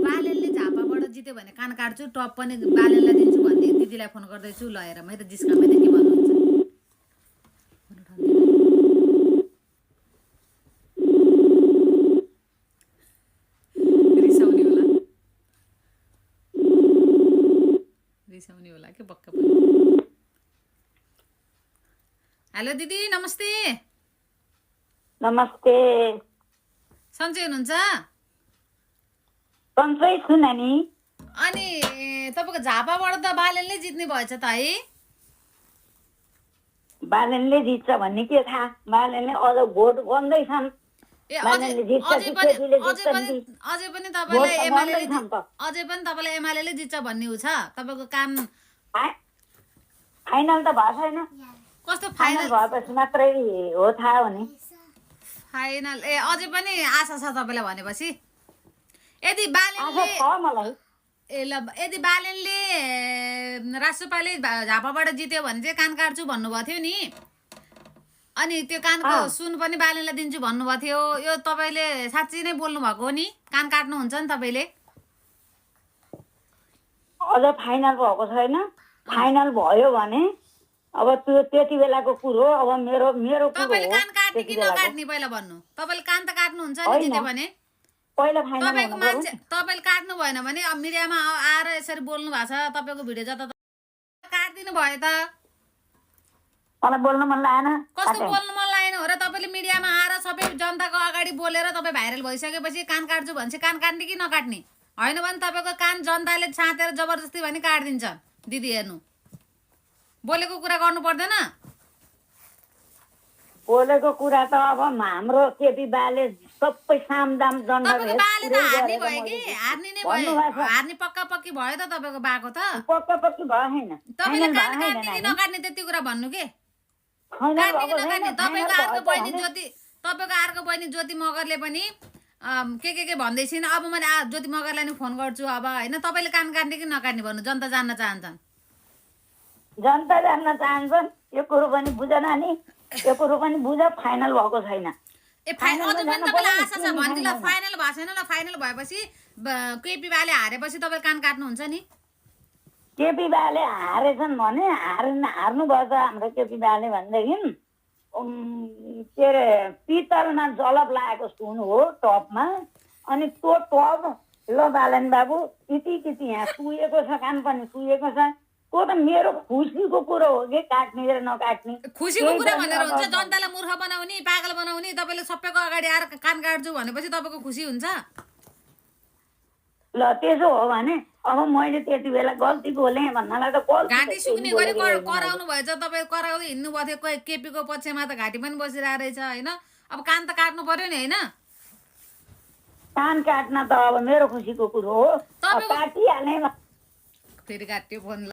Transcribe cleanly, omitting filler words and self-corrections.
बालेनले झापाबाट जित्यो भने कान काट्छु, टप पनि बालेनलाई दिन्छु भन्ने दिदीलाई फोन गर्दैछु ल हेर मै त जिस्कामै त के भन्नुहुन्छ। रिसाउने होला के पक्का पनि। हेलो दिदी नमस्ते। नमस्ते। सन्चै हुनुहुन्छ? सन्चै छु नानी। अनि तपाईको झापाबाट त बालेनले जित्ने भएछ त है? बालेनले जित्छ भन्ने के थाहा, बालेनले अझ भोट बन्दैछन्। अझै पनि तपाईलाई एमालेले जित्छ भन्ने हो छ? तपाईको कान फाइनल त भएको छैन। कस्तो फाइनल भएपछि मात्रै हो थाहा हुने। फाइनल अझै पनि आशा छ तपाईलाई भनेपछि। यदि बालेनले राष्ट्रपाले झापाबाट जित्यो भने चाहिँ कान काट्छु भन्नुभएको थियो नि, अनि त्यो कानको सुन पनि बालेनलाई दिन्छु भन्नुभएको थियो। यो तपाईले साँच्चै नै बोल्नु भएको हो नि? कान काट्नुहुन्छ नि तपाईले? अझ फाइनल भएको छैन। फाइनल भयो भने अब त्यो त्यति बेलाको कुरो। अब मेरो तपाईले कान काट्ने कि नकाट्ने पहिला भन्नु। तपाईले कान त काट्नुहुन्छ नि जित्यो भने? पहिला फाइनल तपाईको मान्छे तपाईले काट्नु भएन भने मिडियामा आएर यसरी बोल्नु भएको छ, तपाईको भिडियो जता काट्दिनु भयो त? मलाई बोल्न मन लागेन। कस्तो बोल्नु मन लागेन हो र? तपाईले मिडियामा आएर सबै जनताको अगाडि बोलेर तपाई भाइरल भइसकेपछि कान काट्छु भन्छ, कान काट्ने कि नकाट्ने? हैन भने तपाईको कान जनताले छातेर जबरजस्ती भने काट्दिन्छ। दिदी हेर्नु, बोलेको कुरा गर्नु पर्दैन? बोलेको कुरा त अब हाम्रो केपी बाले सबै सामदाम तपाईको बाले त हार्ने भयो कि? हार्ने नै भयो? हार्ने पक्का पक्की भयो त तपाईको बाको त? पक्का पक्की भयो हैन। तपाईले कान काट्ने कि नकाट्ने त्यति कुरा भन्नु के? काट्ने कि नकाट्ने? तपाईको अर्को बहिनी ज्योति मगरले पनि के भन्दै छिन्। अब मैले ज्योति मगरलाई नि फोन गर्छु अब हैन। तपाईले कान काट्ने कि नकाट्ने भन्नु, जनता जान्न चाहन्छन्। जनता जान्न चाहन्छन्। यो कुरो पनि बुझ नानी, यो कुरो पनि बुझ। फाइनल भएको छैन। फाइनल अझै पनि तपाईलाई आशा छ भन्दिल? फाइनल भएको छैन ल। फाइनल भएपछि केपी बाले हारेपछि तपाईले कान काट्नुहुन्छ नि? केपी बाले हारेछन् भने हार्नु भयो त हाम्रो केपी बाले भनेदेखि के अरे पितलमा जलप लागेको सुन हो टपमा। अनि त्यो टप ल बालन बाबु किति यहाँ सुएको छ, कान पनि सुएको छ। त्यो त मेरो खुसीको कुरो हो कि काट्ने र नकाट्ने। खुसीको कुरा भनेर हुन्छ? जनतालाई मूर्ख बनाउने, पागल बनाउने? तपाईले सबैको अगाडि आएर कान काट्छु भनेपछि तपाईको खुसी हुन्छ? ल त्यसो हो भने अब मैले त्यति बेला गल्ती बोलेँ भन्नलाई त घाँटी सुक्ने गरी कराउनु भएछ। तपाईँ कराउँदै हिँड्नु भएको थियो। केपीको पक्षमा त घाँटी पनि बसिरहेको रहेछ होइन? अब कान त काट्नु पर्यो नि होइन? कान काट्न त अब मेरो खुसीको कुरो हो। काटिहालेँ। फेरि काट्यो फोन।